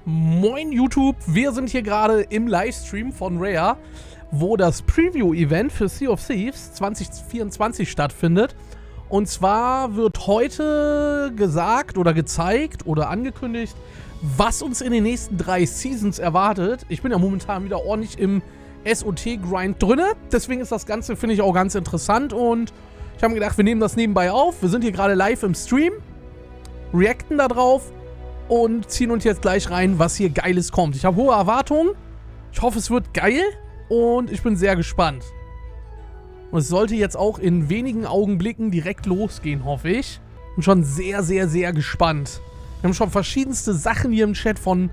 Moin YouTube, wir sind hier gerade im Livestream von Rare, wo das Preview-Event für Sea of Thieves 2024 stattfindet. Und zwar wird heute gesagt oder gezeigt oder angekündigt, was uns in den nächsten 3 Seasons erwartet. Ich bin ja momentan wieder ordentlich im SOT-Grind drinne, deswegen ist das Ganze, finde ich, auch ganz interessant. Und ich habe mir gedacht, wir nehmen das nebenbei auf. Wir sind hier gerade live im Stream, reacten da drauf und ziehen uns jetzt gleich rein, was hier Geiles kommt. Ich habe hohe Erwartungen. Ich hoffe, es wird geil und ich bin sehr gespannt. Und es sollte jetzt auch in wenigen Augenblicken direkt losgehen, hoffe ich. Bin schon sehr, sehr, sehr gespannt. Wir haben schon verschiedenste Sachen hier im Chat von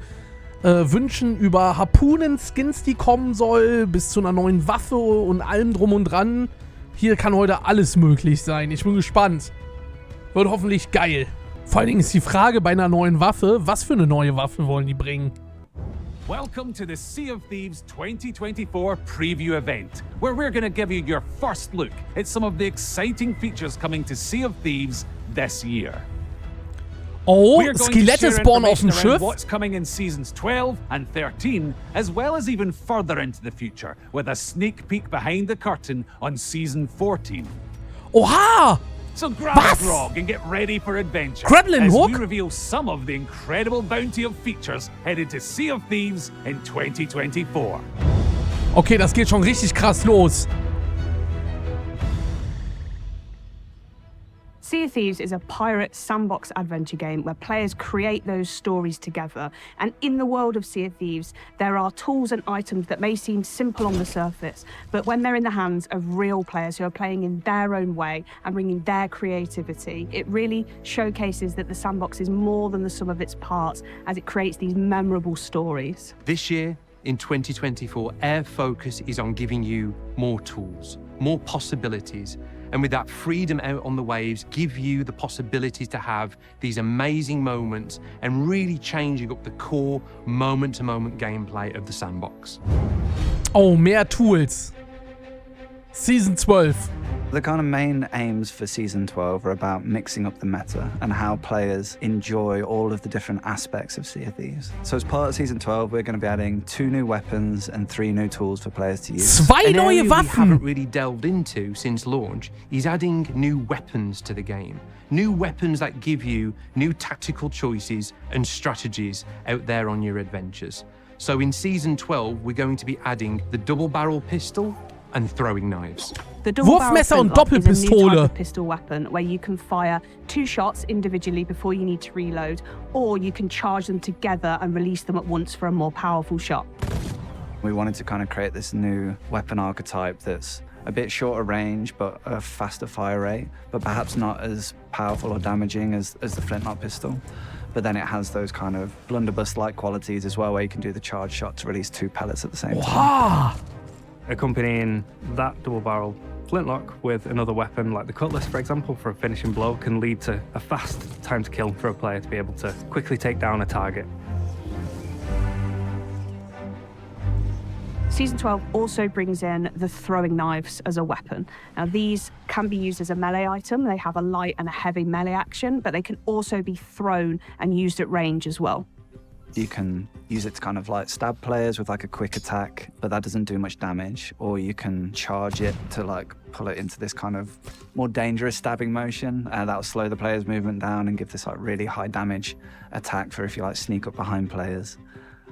Wünschen über Harpunen-Skins, die kommen soll, bis zu einer neuen Waffe und allem drum und dran. Hier kann heute alles möglich sein. Ich bin gespannt. Wird hoffentlich geil. Vor allen Dingen ist die Frage bei einer neuen Waffe, was für eine neue Waffe wollen die bringen? Welcome to the Sea of Thieves 2024 preview event, where we're going to give you your first look at some of the exciting features coming to Sea of Thieves this year. Oh, Skelette spawnen auf dem Schiff. What's coming in seasons 12 and 13, as well as even further into the future, with a sneak peek behind the curtain on season 14. Oha! So grab a grog and get ready for adventure as we reveal some of the incredible bounty of features headed to Sea of Thieves in 2024. Okay, das geht schon richtig krass los. Sea of Thieves is a pirate sandbox adventure game where players create those stories together. And in the world of Sea of Thieves, there are tools and items that may seem simple on the surface, but when they're in the hands of real players who are playing in their own way and bringing their creativity, it really showcases that the sandbox is more than the sum of its parts as it creates these memorable stories. This year, in 2024, our focus is on giving you more tools, more possibilities, and with that freedom out on the waves, give you the possibilities to have these amazing moments and really changing up the core moment-to-moment gameplay of the sandbox. Oh, mehr Tools. Season 12. The kind of main aims for Season 12 are about mixing up the meta and how players enjoy all of the different aspects of Sea of Thieves. So as part of Season 12, we're going to be adding 2 new weapons and 3 new tools for players to use. 2 An neue area we Waffen! haven't really delved into since launch is adding new weapons to the game. New weapons that give you new tactical choices and strategies out there on your adventures. So in Season 12, we're going to be adding the double-barrel pistol and throwing knives. The double-barrel Wurfmesser und flintlock is a new Doppelpistole. type of pistol weapon where you can fire 2 shots individually before you need to reload, or you can charge them together and release them at once for a more powerful shot. We wanted to kind of create this new weapon archetype that's a bit shorter range, but a faster fire rate, but perhaps not as powerful or damaging as the flintlock pistol. But then it has those kind of blunderbuss-like qualities as well, where you can do the charge shot to release 2 pellets at the same time. Oha! Accompanying that double-barrel flintlock with another weapon like the cutlass, for example, for a finishing blow can lead to a fast time to kill for a player to be able to quickly take down a target. Season 12 also brings in the throwing knives as a weapon. Now, these can be used as a melee item. They have a light and a heavy melee action, but they can also be thrown and used at range as well. You can use it to kind of like stab players with like a quick attack, but that doesn't do much damage. Or you can charge it to like pull it into this kind of more dangerous stabbing motion. That'll slow the player's movement down and give this like really high damage attack for if you like sneak up behind players.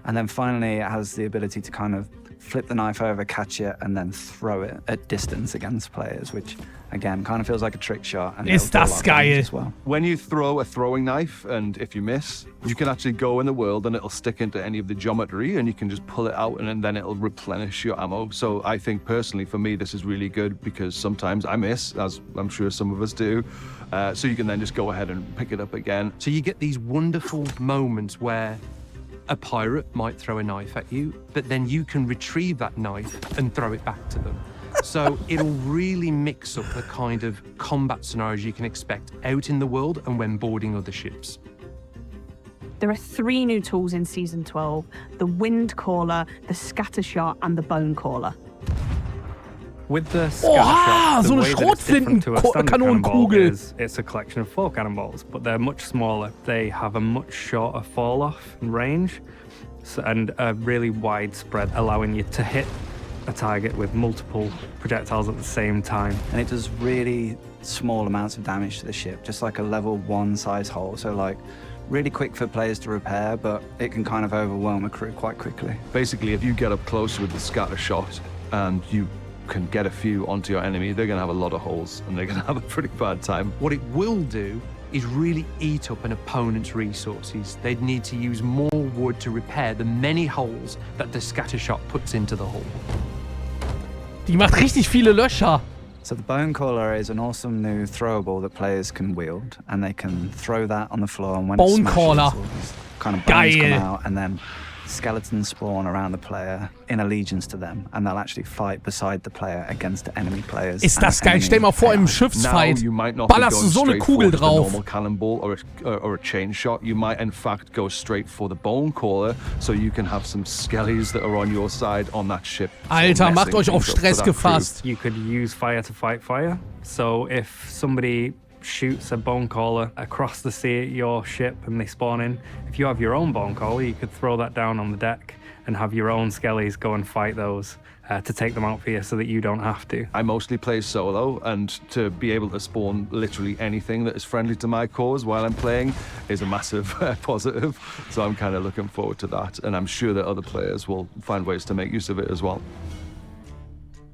And then finally, it has the ability to kind of flip the knife over, catch it, and then throw it at distance against players, which again kind of feels like a trick shot. And Ist das geil. as well. When you throw a throwing knife, and if you miss, you can actually go in the world and it'll stick into any of the geometry and you can just pull it out and then it'll replenish your ammo. So I think personally for me this is really good because sometimes I miss, as I'm sure some of us do. So you can then just go ahead and pick it up again. So you get these wonderful moments where a pirate might throw a knife at you, but then you can retrieve that knife and throw it back to them. So it'll really mix up the kind of combat scenarios you can expect out in the world and when boarding other ships. There are 3 new tools in Season 12, the Wind Caller, the Scatter Shot, and the Bone Caller. With the scattershot, so the eine way that it's different to a standard cannonball Schrotflintenkanonenkugel. is it's a collection of 4 cannonballs, but they're much smaller. They have a much shorter fall-off range and a really wide spread, allowing you to hit a target with multiple projectiles at the same time. And it does really small amounts of damage to the ship, just like a level 1 size hole. So like really quick for players to repair, but it can kind of overwhelm a crew quite quickly. Basically, if you get up close with the scatter shot and you can get a few onto your enemy, they're going to have a lot of holes and they're going to have a pretty bad time. What it will do is really eat up an opponent's resources. They'd need to use more wood to repair the many holes that the scatter shot puts into the hull. Die macht richtig viele Löcher. So the Bone Caller is an awesome new throwable that players can wield, and they can throw that on the floor, and when Bone it smashes, Caller. all these kind of bones come Geil. out, and then skeletons spawn around the player in allegiance to them, and they'll actually fight beside the player against enemy players. Ist das and geil. enemy Stell mal vor, im AI. Schiffsfight Now you might not be ballerst du going so eine straight Kugel for the drauf. normal cannonball or a chain shot. You might in fact go straight for the bone caller, so you can have some skellies that are on your side on that ship. Alter, macht euch auf things up for Stress that crew. gefasst. You could use fire to fight fire. So if somebody shoots a bone caller across the sea at your ship and they spawn in, if you have your own bone caller, you could throw that down on the deck and have your own skellies go and fight those to take them out for you so that you don't have to. I mostly play solo, and to be able to spawn literally anything that is friendly to my cause while I'm playing is a massive positive. So I'm kind of looking forward to that, and I'm sure that other players will find ways to make use of it as well.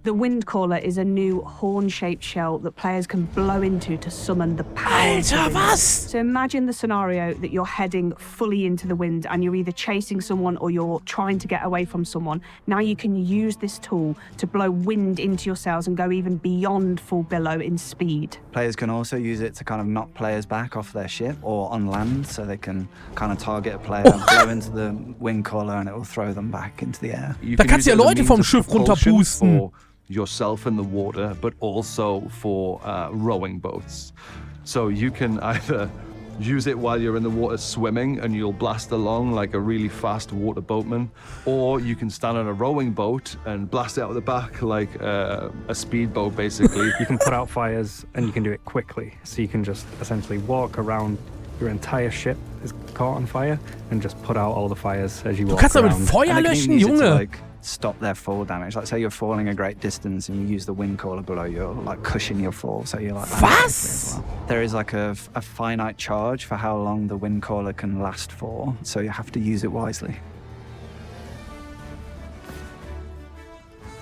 The Wind Caller is a new horn-shaped shell that players can blow into to summon the power. Alter, was? So imagine the scenario that you're heading fully into the wind and you're either chasing someone or you're trying to get away from someone. Now you can use this tool to blow wind into your sails and go even beyond full billow in speed. Players can also use it to kind of knock players back off their ship or on land, so they can kind of target a player, blow into the Wind Caller, and it will throw them back into the air. You Da can kannst use du ja it as a Leute means vom of Schiff propulsion runterpusten. for yourself in the water, but also for rowing boats. So you can either use it while you're in the water swimming and you'll blast along like a really fast water boatman, or you can stand on a rowing boat and blast it out the back like a speedboat, basically. You can put out fires and you can do it quickly. So you can just essentially walk around, your entire ship is caught on fire, and just put out all the fires as you Du walk kannst damit around. Feuer And they can löschen, use it to, Junge. like, stop their fall damage. Like say you're falling a great distance and you use the Wind Caller below you, like cushion your fall, so you're like landing Was? safely as well. There is like a finite charge for how long the Wind Caller can last for, so you have to use it wisely.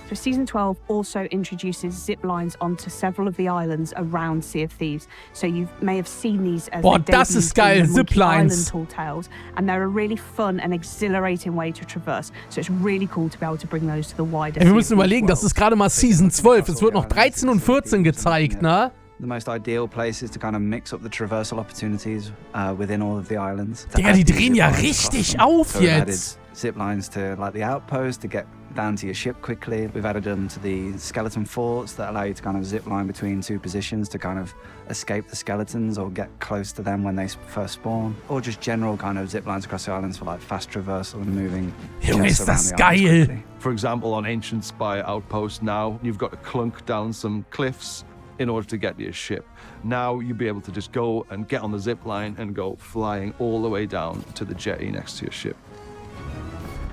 So Season 12 also introduces zip lines onto several of the islands around Sea of Thieves. So you may have seen these as Boah, they das ist debuted in geil, the zip lines. multi-island tall tales, and they're a really fun and exhilarating way to traverse. So it's really cool to be able to bring those to the wider Ey, wir Sea müssen of Thieves überlegen, das world. ist gerade mal Season 12. Es wird noch 13 und 14 gezeigt, ne? The most ideal place is to kind of mix up the traversal opportunities within all of the islands. To Digga, add die these drehen zip ja lines richtig across them. auf So we've added jetzt. zip lines to like the outpost to get down to your ship quickly. We've added them to the skeleton forts that allow you to kind of zip line between 2 positions to kind of escape the skeletons or get close to them when they first spawn. Or just general kind of zip lines across the islands for like fast traversal and moving. Junge, just ist around das the islands geil. quickly. For example, on Ancient Spire Outpost now, you've got to clunk down some cliffs in order to get to your ship. Now you'll be able to just go and get on the zip line and go flying all the way down to the jetty next to your ship.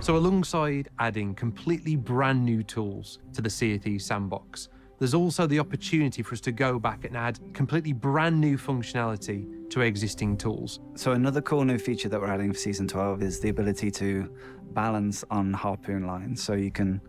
So alongside adding completely brand new tools to the Sea of Thieves sandbox, there's also the opportunity for us to go back and add completely brand new functionality to existing tools. So another cool new feature that we're adding for Season 12 is the ability to balance on harpoon lines. So you can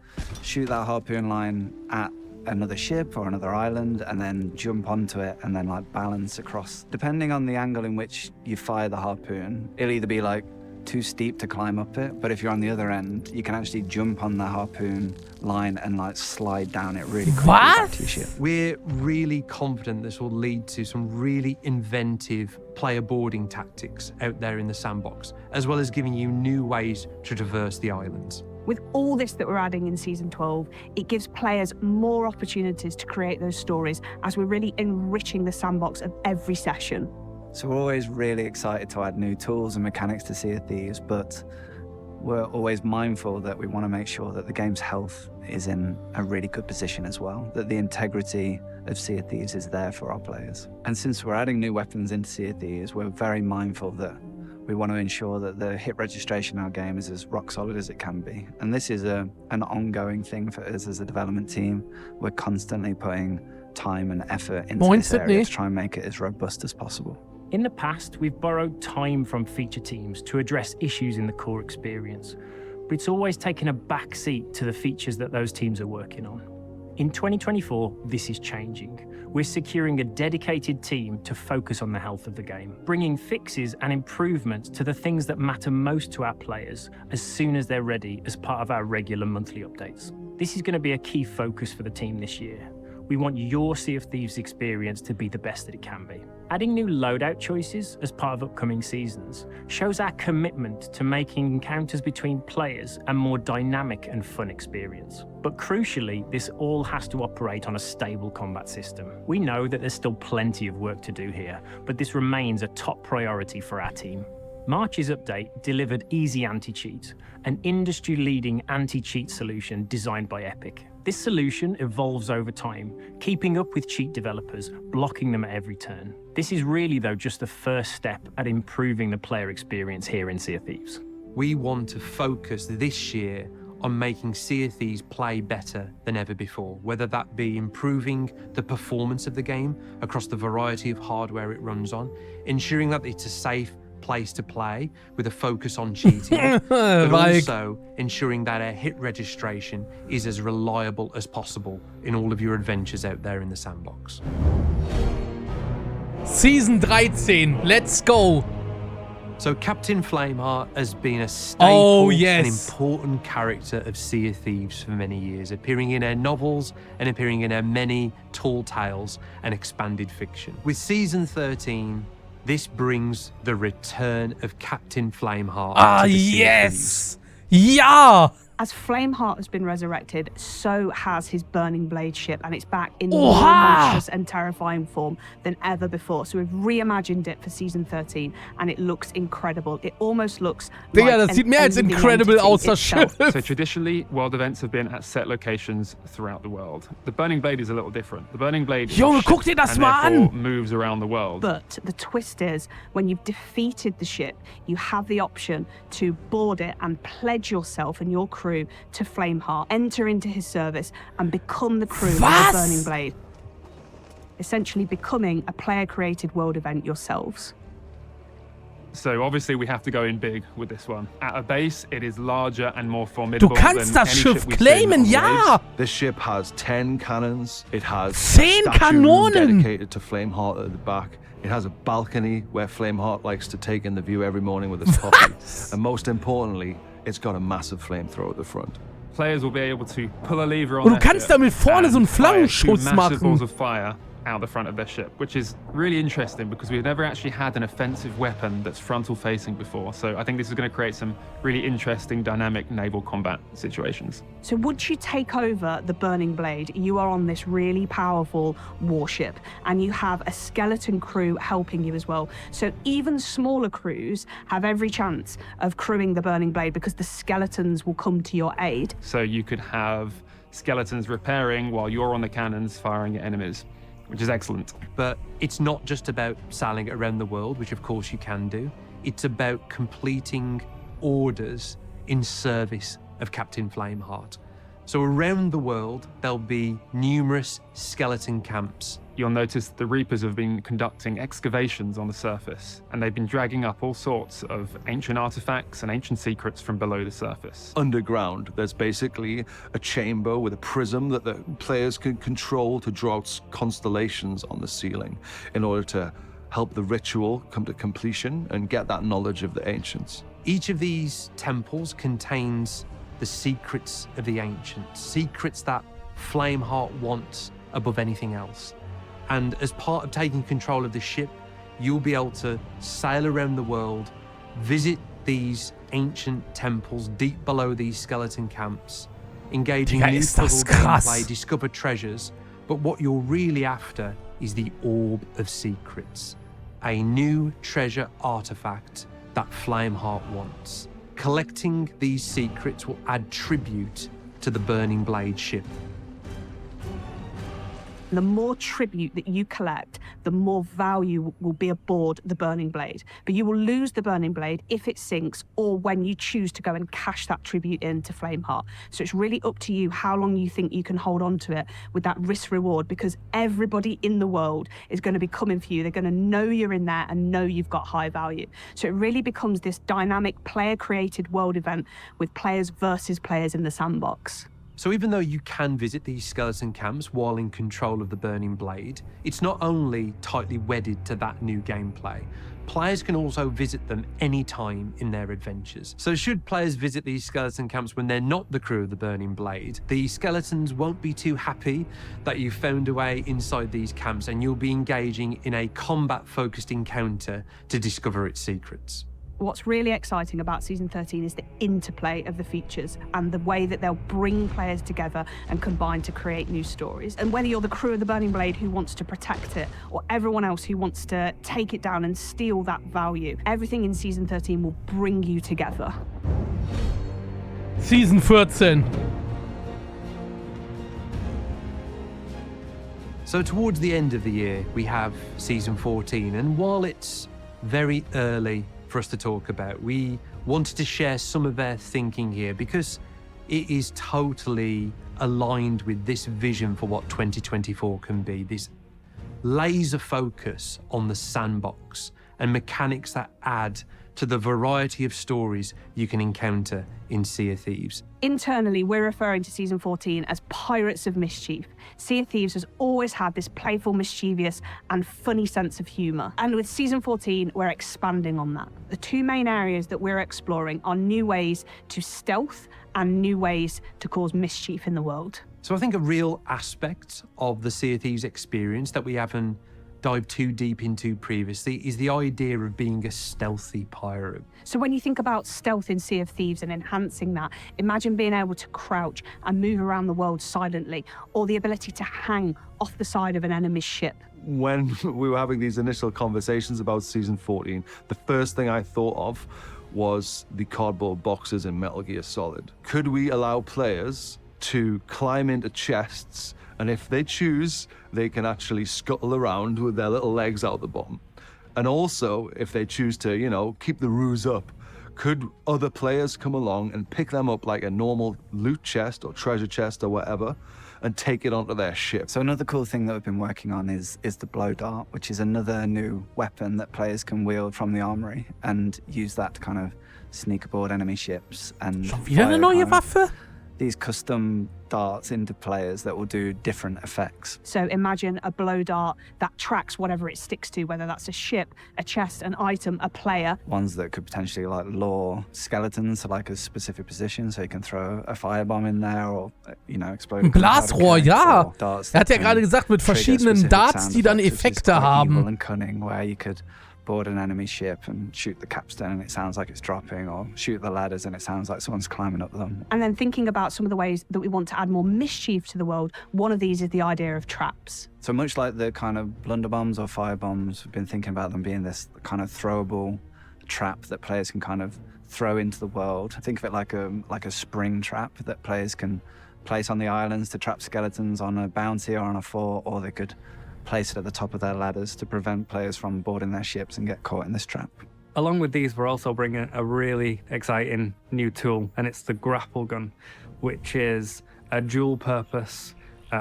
shoot that harpoon line at another ship or another island and then jump onto it and then like balance across. Depending on the angle in which you fire the harpoon, it'll either be like too steep to climb up it, but if you're on the other end, you can actually jump on the harpoon line and like slide down it really quickly back to your ship. We're really confident this will lead to some really inventive player boarding tactics out there in the sandbox, as well as giving you new ways to traverse the islands. With all this that we're adding in Season 12, it gives players more opportunities to create those stories as we're really enriching the sandbox of every session. So we're always really excited to add new tools and mechanics to Sea of Thieves, but we're always mindful that we want to make sure that the game's health is in a really good position as well, that the integrity of Sea of Thieves is there for our players. And since we're adding new weapons into Sea of Thieves, we're very mindful that we want to ensure that the hit registration in our game is as rock solid as it can be. And this is an ongoing thing for us as a development team. We're constantly putting time and effort into this area to try and make it as robust as possible. In the past, we've borrowed time from feature teams to address issues in the core experience, but it's always taken a back seat to the features that those teams are working on. In 2024, this is changing. We're securing a dedicated team to focus on the health of the game, bringing fixes and improvements to the things that matter most to our players as soon as they're ready as part of our regular monthly updates. This is going to be a key focus for the team this year. We want your Sea of Thieves experience to be the best that it can be. Adding new loadout choices as part of upcoming seasons shows our commitment to making encounters between players a more dynamic and fun experience. But crucially, this all has to operate on a stable combat system. We know that there's still plenty of work to do here, but this remains a top priority for our team. March's update delivered Easy Anti-Cheat, an industry-leading anti-cheat solution designed by Epic. This solution evolves over time, keeping up with cheat developers, blocking them at every turn. This is really, though, just the first step at improving the player experience here in Sea of Thieves. We want to focus this year on making Sea of Thieves play better than ever before, whether that be improving the performance of the game across the variety of hardware it runs on, ensuring that it's a safe place to play with a focus on cheating, but also ensuring that our hit registration is as reliable as possible in all of your adventures out there in the sandbox. Season 13, let's go! So Captain Flameheart has been a staple and important character of Sea of Thieves for many years, appearing in our novels and appearing in our many tall tales and expanded fiction. With Season 13, this brings the return of Captain Flameheart to the Sea of Thieves. Yeah! As Flameheart has been resurrected, so has his Burning Blade ship, and it's back in more monstrous and terrifying form than ever before. So we've reimagined it for Season 13, and it looks incredible. It almost looks like das sieht mehr als incredible aus, das Schiff. So traditionally, world events have been at set locations throughout the world. The Burning Blade is a little different. The Burning Blade Junge, guck dir das mal an! Moves around the world. But the twist is, when you've defeated the ship, you have the option to board it and pledge yourself and your crew to Flameheart, enter into his service, and become the crew of the Burning Blade. Essentially becoming a player-created world event yourselves. So obviously we have to go in big with this one. At a base, it is larger and more formidable. Du kannst das Schiff claimen, ja! This ship has 10 cannons. It has 10 Kanonen dedicated to Flameheart at the back. It has a balcony where Flameheart likes to take in the view every morning with his puppy. And most importantly, it's got a massive flamethrower at the front. Players will be able to pull a lever on Und du kannst damit vorne so einen Flammenschutz machen. Balls of fire out the front of their ship, which is really interesting because we've never actually had an offensive weapon that's frontal facing before. So I think this is going to create some really interesting dynamic naval combat situations. So once you take over the Burning Blade, you are on this really powerful warship, and you have a skeleton crew helping you as well. So even smaller crews have every chance of crewing the Burning Blade because the skeletons will come to your aid. So you could have skeletons repairing while you're on the cannons firing at enemies, which is excellent. But it's not just about sailing around the world, which of course you can do. It's about completing orders in service of Captain Flameheart. So around the world, there'll be numerous skeleton camps. You'll notice the Reapers have been conducting excavations on the surface, and they've been dragging up all sorts of ancient artifacts and ancient secrets from below the surface. Underground, there's basically a chamber with a prism that the players can control to draw out constellations on the ceiling in order to help the ritual come to completion and get that knowledge of the ancients. Each of these temples contains the secrets of the ancients, secrets that Flameheart wants above anything else. And as part of taking control of the ship, you'll be able to sail around the world, visit these ancient temples deep below these skeleton camps, engaging new puzzle gameplay, discover treasures, but what you're really after is the Orb of Secrets, a new treasure artifact that Flameheart wants. Collecting these secrets will add tribute to the Burning Blade ship. The more tribute that you collect, the more value will be aboard the Burning Blade. But you will lose the Burning Blade if it sinks or when you choose to go and cash that tribute into Flameheart. So it's really up to you how long you think you can hold on to it with that risk reward, because everybody in the world is going to be coming for you. They're going to know you're in there and know you've got high value. So it really becomes this dynamic player-created world event with players versus players in the sandbox. So even though you can visit these skeleton camps while in control of the Burning Blade, it's not only tightly wedded to that new gameplay. Players can also visit them anytime in their adventures. So should players visit these skeleton camps when they're not the crew of the Burning Blade, the skeletons won't be too happy that you've found a way inside these camps, and you'll be engaging in a combat-focused encounter to discover its secrets. What's really exciting about Season 13 is the interplay of the features and the way that they'll bring players together and combine to create new stories. And whether you're the crew of the Burning Blade who wants to protect it, or everyone else who wants to take it down and steal that value, everything in Season 13 will bring you together. Season 14. So towards the end of the year, we have Season 14, and while it's very early for us to talk about, we wanted to share some of our thinking here because it is totally aligned with this vision for what 2024 can be, this laser focus on the sandbox and mechanics that add to the variety of stories you can encounter in Sea of Thieves. Internally, we're referring to Season 14 as Pirates of Mischief. Sea of Thieves has always had this playful, mischievous, and funny sense of humour. And with Season 14, we're expanding on that. The two main areas that we're exploring are new ways to stealth and new ways to cause mischief in the world. So I think a real aspect of the Sea of Thieves experience that we haven't dived too deep into previously is the idea of being a stealthy pirate. So when you think about stealth in Sea of Thieves and enhancing that, imagine being able to crouch and move around the world silently, or the ability to hang off the side of an enemy's ship. When we were having these initial conversations about Season 14, the first thing I thought of was the cardboard boxes in Metal Gear Solid. Could we allow players to climb into chests, and if they choose, they can actually scuttle around with their little legs out the bottom? And also, if they choose to, keep the ruse up, could other players come along and pick them up like a normal loot chest or treasure chest or whatever, and take it onto their ship? So another cool thing that we've been working on is the blow dart, which is another new weapon that players can wield from the armory and use that to kind of sneak aboard enemy ships and Schon wieder eine neue Waffe? These custom darts into players that will do different effects. So imagine a blow dart that tracks whatever it sticks to, whether that's a ship, a chest, an item, a player. Ones that could potentially lure skeletons to a specific position, so you can throw a firebomb in there or, explode. Ein Blasrohr, ja. Er hat ja gerade gesagt, mit verschiedenen Darts, die dann Effekte haben. Evil and cunning, where you could board an enemy ship and shoot the capstan and it sounds like it's dropping, or shoot the ladders and it sounds like someone's climbing up them. And then thinking about some of the ways that we want to add more mischief to the world, one of these is the idea of traps. So much like the kind of blunderbombs or firebombs, we've been thinking about them being this kind of throwable trap that players can kind of throw into the world. Think of it like a spring trap that players can place on the islands to trap skeletons on a bounty or on a fort, or they could place it at the top of their ladders to prevent players from boarding their ships and get caught in this trap. Along with these, we're also bringing a really exciting new tool, and it's the grapple gun, which is a dual-purpose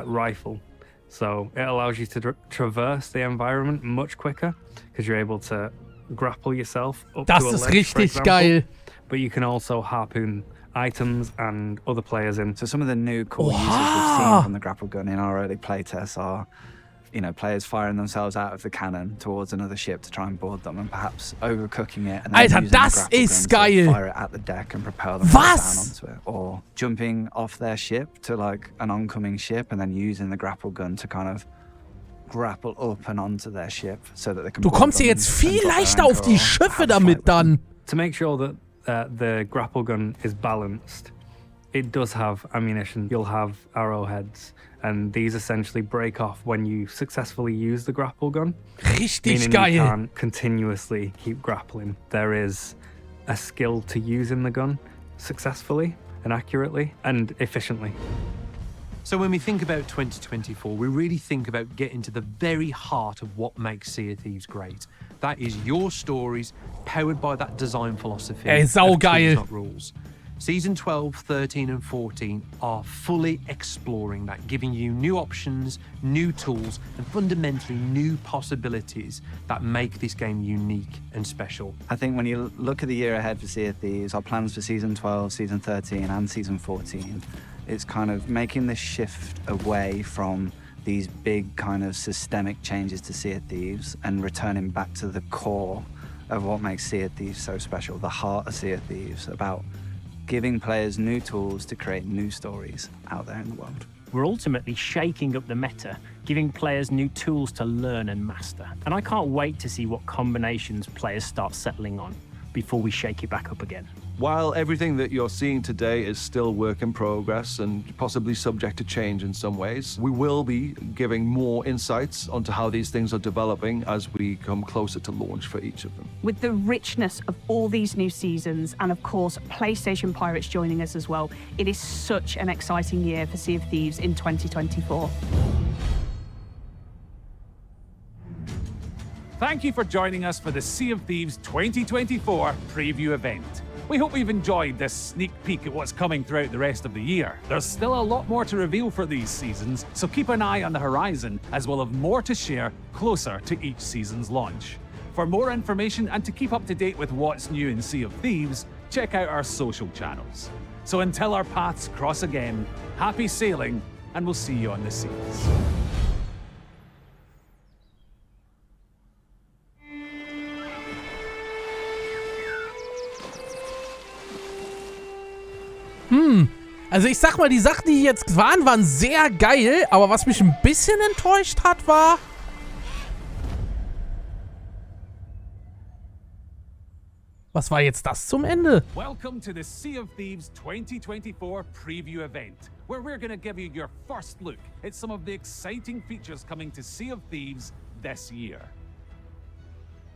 rifle. So it allows you to traverse the environment much quicker because you're able to grapple yourself up Das to a ist ledge, for richtig example. geil. But you can also harpoon items and other players in. So some of the new cool uses we've seen from the grapple gun in our early playtests are players firing themselves out of the cannon towards another ship to try and board them, and perhaps overcooking it and then Alter, using das the grapple ist gun geil. to fire it at the deck and propel them Was? down onto it. Or jumping off their ship to an oncoming ship and then using the grapple gun to kind of grapple up and onto their ship so that they can Du board kommst ja them jetzt and viel drop their leichter auf anchor die or Schiffe have a damit fight with them. dann. To make sure that the grapple gun is balanced, it does have ammunition. You'll have arrowheads, and these essentially break off when you successfully use the grapple gun. Richtig Meaning geil. you can't continuously keep grappling. There is a skill to use in the gun successfully and accurately and efficiently. So when we think about 2024, we really think about getting to the very heart of what makes Sea of Thieves great. That is your stories, powered by that design philosophy of saugeil. tools, not rules. Season 12, 13 and 14 are fully exploring that, giving you new options, new tools, and fundamentally new possibilities that make this game unique and special. I think when you look at the year ahead for Sea of Thieves, our plans for Season 12, Season 13 and Season 14, it's kind of making this shift away from these big kind of systemic changes to Sea of Thieves and returning back to the core of what makes Sea of Thieves so special, the heart of Sea of Thieves, about giving players new tools to create new stories out there in the world. We're ultimately shaking up the meta, giving players new tools to learn and master. And I can't wait to see what combinations players start settling on before we shake it back up again. While everything that you're seeing today is still work in progress and possibly subject to change in some ways, we will be giving more insights onto how these things are developing as we come closer to launch for each of them. With the richness of all these new seasons, and of course, PlayStation Pirates joining us as well, it is such an exciting year for Sea of Thieves in 2024. Thank you for joining us for the Sea of Thieves 2024 preview event. We hope you've enjoyed this sneak peek at what's coming throughout the rest of the year. There's still a lot more to reveal for these seasons, so keep an eye on the horizon as we'll have more to share closer to each season's launch. For more information and to keep up to date with what's new in Sea of Thieves, check out our social channels. So until our paths cross again, happy sailing, and we'll see you on the seas. Also ich sag mal, die Sachen, die jetzt waren sehr geil, aber was mich ein bisschen enttäuscht hat, war... Was war jetzt das zum Ende? Welcome to the Sea of Thieves 2024 preview event, where we're going to give you your first look at some of the exciting features coming to Sea of Thieves this year.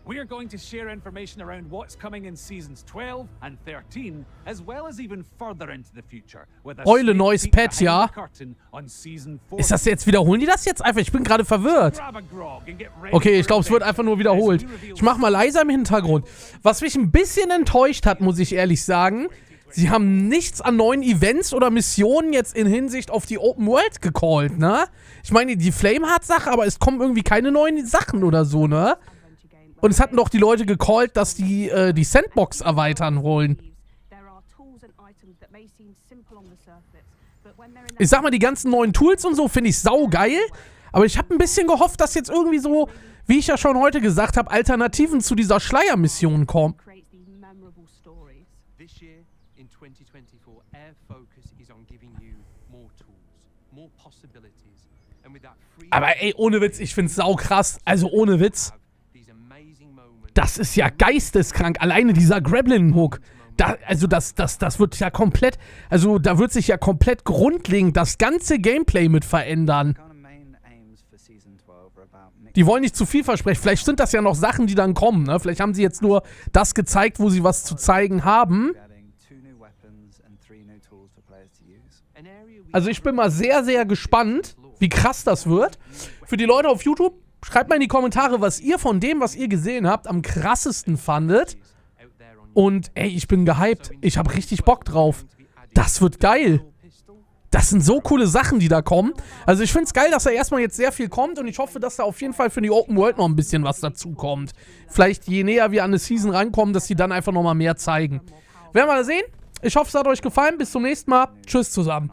We are going to share information around what's coming in Seasons 12 and 13, as well as even further into the future. With a Eule, neues sneak Pet, peek ja. behind the curtain on Season 14. Ist das jetzt, wiederholen die das jetzt einfach? Ich bin gerade verwirrt. Grab a grog and get ready Okay, ich for glaube, es wird adventure einfach nur as wiederholt. we reveal Ich mach mal leiser im Hintergrund. Was mich ein bisschen enttäuscht hat, muss ich ehrlich sagen, sie haben nichts an neuen Events oder Missionen jetzt in Hinsicht auf die Open World gecallt, ne? Ich meine, die Flameheart-Sache, aber es kommen irgendwie keine neuen Sachen oder so, ne? Und es hatten doch die Leute gecallt, dass die Sandbox erweitern wollen. Ich sag mal, die ganzen neuen Tools und so finde ich saugeil. Aber ich habe ein bisschen gehofft, dass jetzt irgendwie so, wie ich ja schon heute gesagt habe, Alternativen zu dieser Schleiermission kommen. This year, in 2024, our focus is on giving you more tools, more possibilities, and with that freedom. Aber ey, ohne Witz, ich find's saukrass. Also ohne Witz. Das ist ja geisteskrank. Alleine dieser Grappling-Hook. Das wird ja komplett, also da wird sich ja komplett grundlegend das ganze Gameplay mit verändern. Die wollen nicht zu viel versprechen. Vielleicht sind das ja noch Sachen, die dann kommen, ne? Vielleicht haben sie jetzt nur das gezeigt, wo sie was zu zeigen haben. Also ich bin mal sehr, sehr gespannt, wie krass das wird. Für die Leute auf YouTube, schreibt mal in die Kommentare, was ihr von dem, was ihr gesehen habt, am krassesten fandet. Und ey, ich bin gehypt. Ich habe richtig Bock drauf. Das wird geil. Das sind so coole Sachen, die da kommen. Also ich finde es geil, dass da erstmal jetzt sehr viel kommt. Und ich hoffe, dass da auf jeden Fall für die Open World noch ein bisschen was dazu kommt. Vielleicht je näher wir an eine Season rankommen, dass die dann einfach nochmal mehr zeigen. Werden wir mal sehen. Ich hoffe, es hat euch gefallen. Bis zum nächsten Mal. Tschüss zusammen.